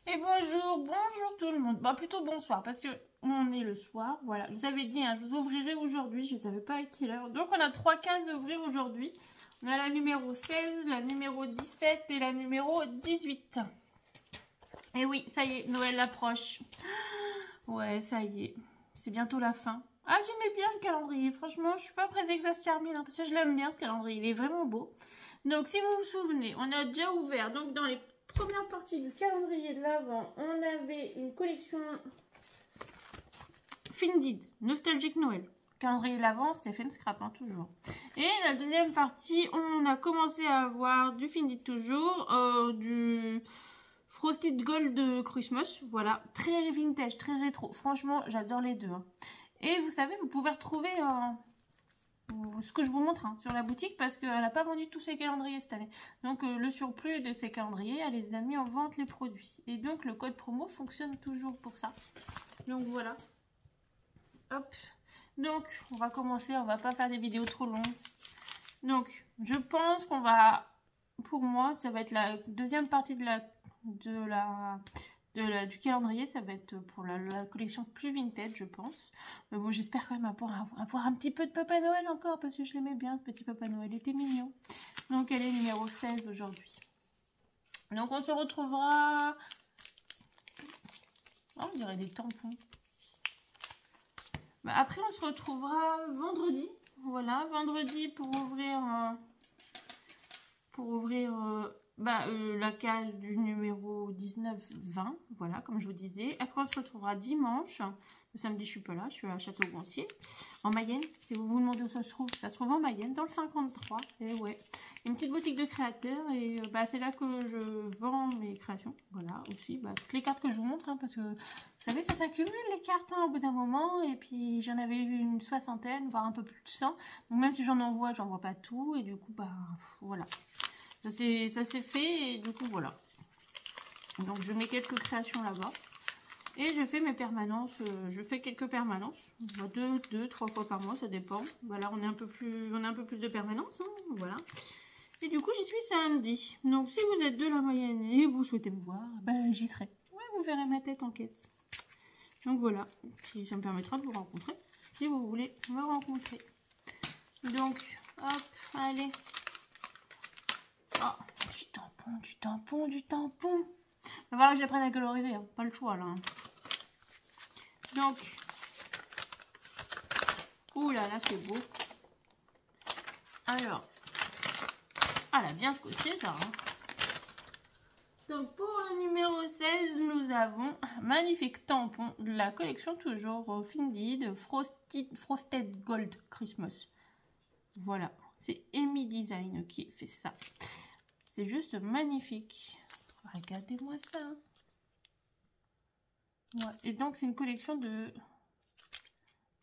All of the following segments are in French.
Et bonjour tout le monde. Bah plutôt bonsoir parce que on est le soir. Voilà, je vous avais dit, hein, je vous ouvrirai aujourd'hui. Je ne savais pas à quelle heure. Donc on a 3 cases à ouvrir aujourd'hui. On a la numéro 16, la numéro 17 et la numéro 18. Et oui, ça y est, Noël approche. Ouais, ça y est. C'est bientôt la fin. Ah, j'aimais bien le calendrier. Franchement, je suis pas pressée que ça se termine, hein, parce que je l'aime bien ce calendrier. Il est vraiment beau. Donc, si vous vous souvenez, on a déjà ouvert. Donc, dans les premières parties du calendrier de l'Avent, on avait une collection Findid, Nostalgique Noël. Calendrier de l'Avent, Stephen Scrap, hein, toujours. Et la deuxième partie, on a commencé à avoir du Findid toujours, du Frosted Gold Christmas, voilà, très vintage, très rétro. Franchement, j'adore les deux. Hein. Et vous savez, vous pouvez retrouver ce que je vous montre sur la boutique parce qu'elle n'a pas vendu tous ses calendriers cette année. Donc, le surplus de ses calendriers, elle les a mis en vente les produits. Et donc, le code promo fonctionne toujours pour ça. Donc, voilà. Hop. Donc, on va commencer. On va pas faire des vidéos trop longues. Donc, je pense qu'on va, pour moi, ça va être la deuxième partie du calendrier, ça va être pour la collection plus vintage, je pense. Mais bon, j'espère quand même avoir un petit peu de Papa Noël encore, parce que je l'aimais bien, ce petit Papa Noël, il était mignon. Donc, elle est numéro 16 aujourd'hui. Donc, on se retrouvera... Oh, on dirait des tampons. Bah, après, on se retrouvera vendredi. Voilà, vendredi pour ouvrir la case du numéro 19-20, voilà, comme je vous disais. Après, on se retrouvera dimanche. Le samedi, je suis pas là, je suis à Château-Gontier, en Mayenne. Si vous vous demandez où ça se trouve en Mayenne, dans le 53. Et ouais, une petite boutique de créateurs. Et c'est là que je vends mes créations. Voilà, aussi, toutes les cartes que je vous montre, hein, parce que, vous savez, ça s'accumule les cartes au bout d'un moment. Et puis, j'en avais eu une 60aine, voire un peu plus de 100. Donc, même si j'en envoie pas tout. Et du coup, voilà. Ça s'est fait et du coup voilà. Donc je mets quelques créations là-bas. Et je fais mes permanences. Je fais quelques permanences. 3 fois par mois, ça dépend. Voilà, on a un peu plus de permanences. Hein, voilà. Et du coup, j'y suis samedi. Donc si vous êtes de la Mayenne et vous souhaitez me voir, j'y serai. Ouais, vous verrez ma tête en caisse. Donc voilà. Puis ça me permettra de vous rencontrer. Si vous voulez me rencontrer. Donc, hop, allez. Oh, du tampon. Il va falloir que j'apprenne à coloriser, hein. Pas le choix là. Donc, ouh là là, c'est beau. Alors, elle a bien scotché ça. Hein. Donc, pour le numéro 16, nous avons un magnifique tampon de la collection toujours Findid Frosted Gold Christmas. Voilà, c'est Amy Design qui fait ça. C'est juste magnifique. Regardez-moi ça. Ouais. Et donc, c'est une collection de...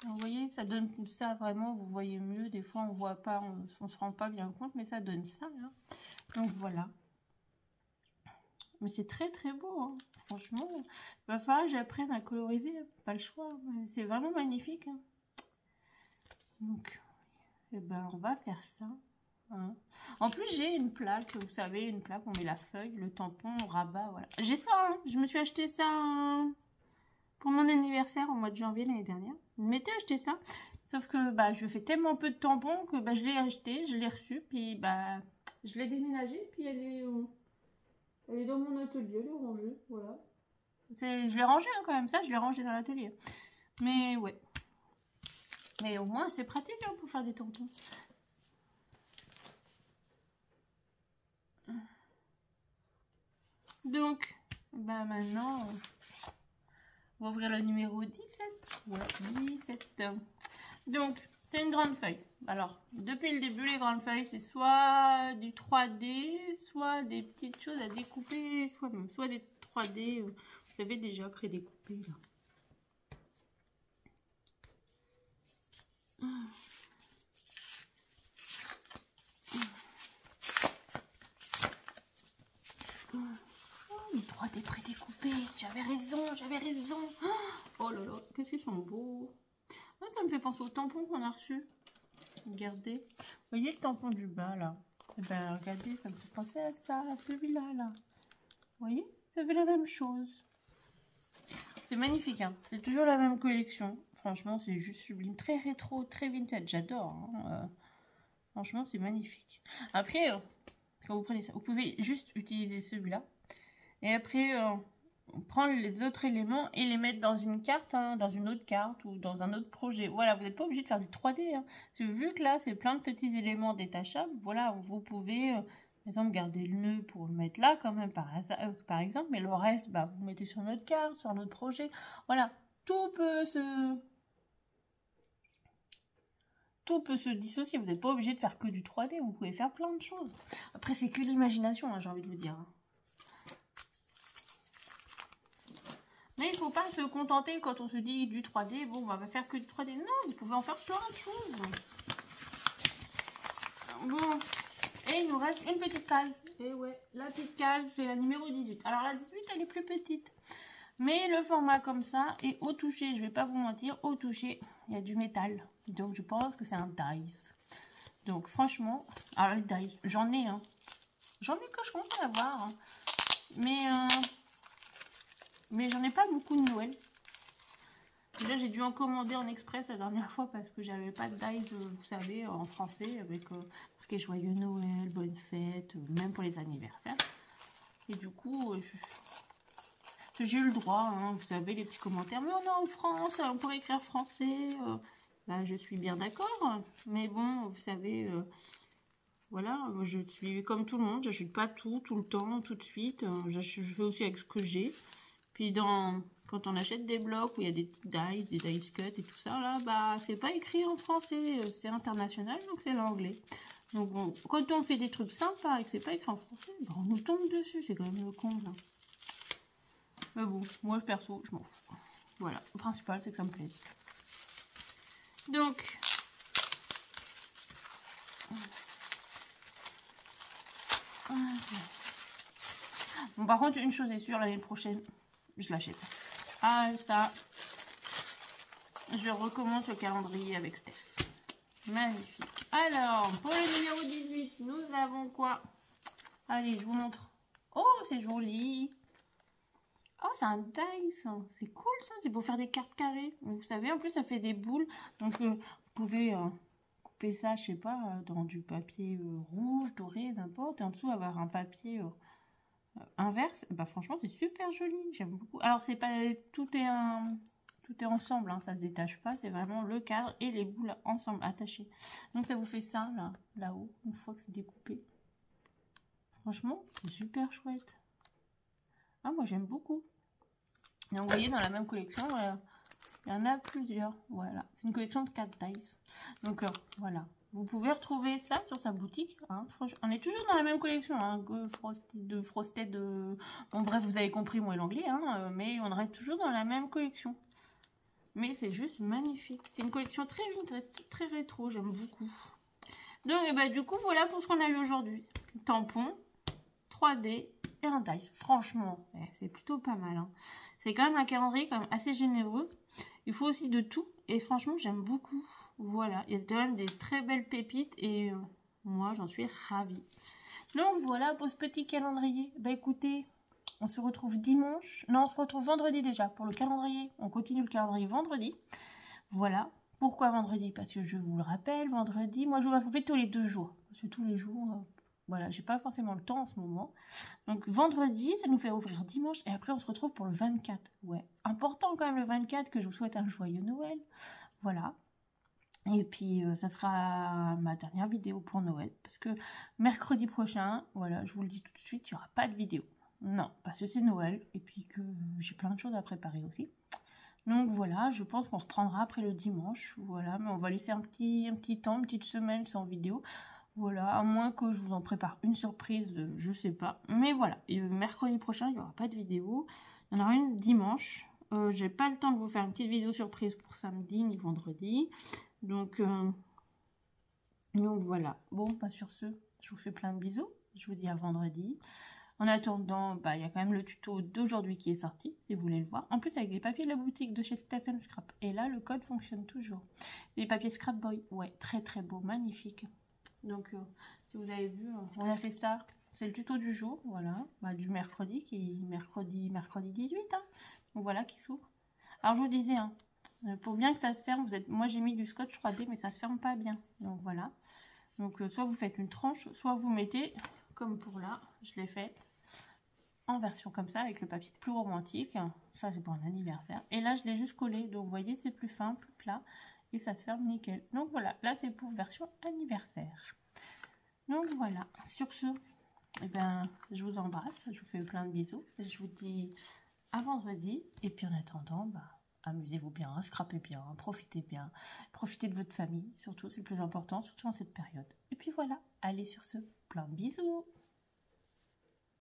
Vous voyez, ça donne ça vraiment, vous voyez mieux. Des fois, on voit pas, on se rend pas bien compte, mais ça donne ça. Là. Donc, voilà. Mais c'est très, très beau. Hein. Franchement, il va falloir que j'apprenne à coloriser. Pas le choix. C'est vraiment magnifique. Hein. Donc, on va faire ça. Hein. En plus, j'ai une plaque, vous savez, une plaque, on met la feuille, le tampon, on rabat, voilà. J'ai ça, hein. Je me suis acheté ça pour mon anniversaire au mois de janvier l'année dernière. Je m'étais acheté ça, sauf que je fais tellement peu de tampons que je l'ai acheté, je l'ai reçu, puis je l'ai déménagé, puis elle est dans mon atelier, elle est rangée, voilà. Je l'ai rangé hein, quand même, ça, je l'ai rangé dans l'atelier. Mais ouais. Mais au moins, c'est pratique hein, pour faire des tampons. Donc, maintenant, on va ouvrir le numéro 17. Ouais, 17. Donc, c'est une grande feuille. Alors, depuis le début, les grandes feuilles, c'est soit du 3D, soit des petites choses à découper soi-même. Soit des 3D, vous avez déjà prédécoupé là. Les 3D prédécoupés, j'avais raison. Oh là là, qu'est-ce qu'ils sont beaux. Ah, ça me fait penser au tampon qu'on a reçu. Regardez, vous voyez le tampon du bas là. Et regardez, ça me fait penser à ça, à celui-là là. Vous voyez, Vous avez la même chose. C'est magnifique, hein. C'est toujours la même collection. Franchement, c'est juste sublime. Très rétro, très vintage. J'adore. Hein. Franchement, c'est magnifique. Après, quand vous prenez ça, vous pouvez juste utiliser celui-là. Et après, prendre les autres éléments et les mettre dans une carte, hein, dans une autre carte ou dans un autre projet. Voilà, vous n'êtes pas obligé de faire du 3D. Hein. Vu que là, c'est plein de petits éléments détachables, voilà, vous pouvez, par exemple, garder le nœud pour le mettre là, quand même, par exemple. Mais le reste, bah, vous mettez sur notre carte, sur notre projet. Voilà, tout peut se dissocier. Vous n'êtes pas obligé de faire que du 3D. Vous pouvez faire plein de choses. Après, c'est que l'imagination, hein, j'ai envie de vous dire. Hein. Mais il ne faut pas se contenter quand on se dit du 3D. Bon, on va faire que du 3D. Non, vous pouvez en faire plein de choses. Bon. Et il nous reste une petite case. Et ouais, la petite case, c'est la numéro 18. Alors, la 18, elle est plus petite. Mais le format comme ça, et au toucher, je vais pas vous mentir, au toucher, il y a du métal. Donc, je pense que c'est un dice. Donc, franchement, alors les dice, j'en ai, hein. J'en ai que je compte avoir. Hein. Mais j'en ai pas beaucoup de Noël. Déjà, j'ai dû en commander en express la dernière fois parce que j'avais pas de dice, vous savez, en français, avec marqué Joyeux Noël, Bonne Fête, même pour les anniversaires. Et du coup, j'ai eu le droit, hein, vous savez, les petits commentaires. Mais on est en France, on pourrait écrire français. Bah, je suis bien d'accord. Mais bon, vous savez, voilà, je suis comme tout le monde. Je n'achète pas tout le temps, tout de suite. Je fais aussi avec ce que j'ai. Puis quand on achète des blocs où il y a des dice cut et tout ça, là, bah, c'est pas écrit en français. C'est international, donc c'est l'anglais. Donc bon, quand on fait des trucs sympas et que c'est pas écrit en français, bah, on nous tombe dessus. C'est quand même le con, là. Mais bon, moi perso, je m'en fous. Voilà, le principal c'est que ça me plaise. Donc, bon, par contre, une chose est sûre, l'année prochaine, je l'achète. Ah, ça, je recommence le calendrier avec Steph. Magnifique. Alors, pour le numéro 18, nous avons quoi? Allez, je vous montre. Oh, c'est joli. Oh, c'est un dice. C'est cool, ça. C'est pour faire des cartes carrées. Vous savez, en plus, ça fait des boules. Donc, vous pouvez couper ça, je sais pas, dans du papier rouge, doré, n'importe. Et en dessous, avoir un papier inverse. Bah, franchement, c'est super joli. J'aime beaucoup. Alors, c'est pas... Tout est ensemble, hein, ça se détache pas. C'est vraiment le cadre et les boules ensemble, attachées. Donc, ça vous fait ça, là-haut, une fois que c'est découpé. Franchement, c'est super chouette. Ah, moi, j'aime beaucoup. Et vous voyez, dans la même collection, il y en a plusieurs. Voilà, c'est une collection de 4 dice. Donc, voilà. Vous pouvez retrouver ça sur sa boutique. Hein. On est toujours dans la même collection. Hein. Frosted. Bon, bref, vous avez compris, moi, l'anglais. Hein, mais on reste toujours dans la même collection. Mais c'est juste magnifique. C'est une collection très rétro. J'aime beaucoup. Donc, et bah, du coup, voilà pour ce qu'on a eu aujourd'hui. Tampon, 3D et un dice. Franchement, c'est plutôt pas mal. Hein. C'est quand même un calendrier quand même assez généreux. Il faut aussi de tout. Et franchement, j'aime beaucoup. Voilà, il y a quand même des très belles pépites. Et moi, j'en suis ravie. Donc voilà pour ce petit calendrier. Bah écoutez, on se retrouve dimanche. Non, on se retrouve vendredi déjà pour le calendrier. On continue le calendrier vendredi. Voilà. Pourquoi vendredi? Parce que je vous le rappelle, vendredi, moi je vous rappelle tous les 2 jours. Parce que tous les jours, voilà, j'ai pas forcément le temps en ce moment. Donc vendredi, ça nous fait ouvrir dimanche. Et après, on se retrouve pour le 24. Ouais, important quand même le 24, que je vous souhaite un joyeux Noël. Voilà. Et puis, ça sera ma dernière vidéo pour Noël. Parce que mercredi prochain, voilà, je vous le dis tout de suite, il n'y aura pas de vidéo. Non, parce que c'est Noël. Et puis que j'ai plein de choses à préparer aussi. Donc voilà, je pense qu'on reprendra après le dimanche. Voilà, mais on va laisser un petit temps, une petite semaine sans vidéo. Voilà, à moins que je vous en prépare une surprise, je sais pas. Mais voilà, et mercredi prochain, il n'y aura pas de vidéo. Il y en aura une dimanche. J'ai pas le temps de vous faire une petite vidéo surprise pour samedi ni vendredi. Donc voilà. Bon, pas sur ce, je vous fais plein de bisous. Je vous dis à vendredi. En attendant, bah, il y a quand même le tuto d'aujourd'hui qui est sorti, si vous voulez le voir. En plus, avec des papiers de la boutique de chez Steph & Scrap. Et là, le code fonctionne toujours. Des papiers Scrap Boy. Ouais, très très beau, magnifique. Donc, si vous avez vu, on a fait ça c'est le tuto du jour, voilà, bah, du mercredi, qui est mercredi 18, hein. Donc voilà, qui s'ouvre. Alors je vous disais, hein, pour bien que ça se ferme, moi j'ai mis du scotch 3D, mais ça se ferme pas bien. Donc voilà. Donc soit vous faites une tranche, soit vous mettez, comme pour là, je l'ai fait en version comme ça, avec le papier plus romantique. Ça c'est pour un anniversaire. Et là je l'ai juste collé, donc vous voyez c'est plus fin, plus plat, et ça se ferme nickel. Donc voilà, là c'est pour version anniversaire. Donc voilà, sur ce, eh ben, je vous embrasse, je vous fais plein de bisous. Je vous dis à vendredi. Et puis en attendant, bah, amusez-vous bien, scrapez bien, profitez bien. Profitez de votre famille, surtout, c'est le plus important, surtout en cette période. Et puis voilà, allez sur ce, plein de bisous.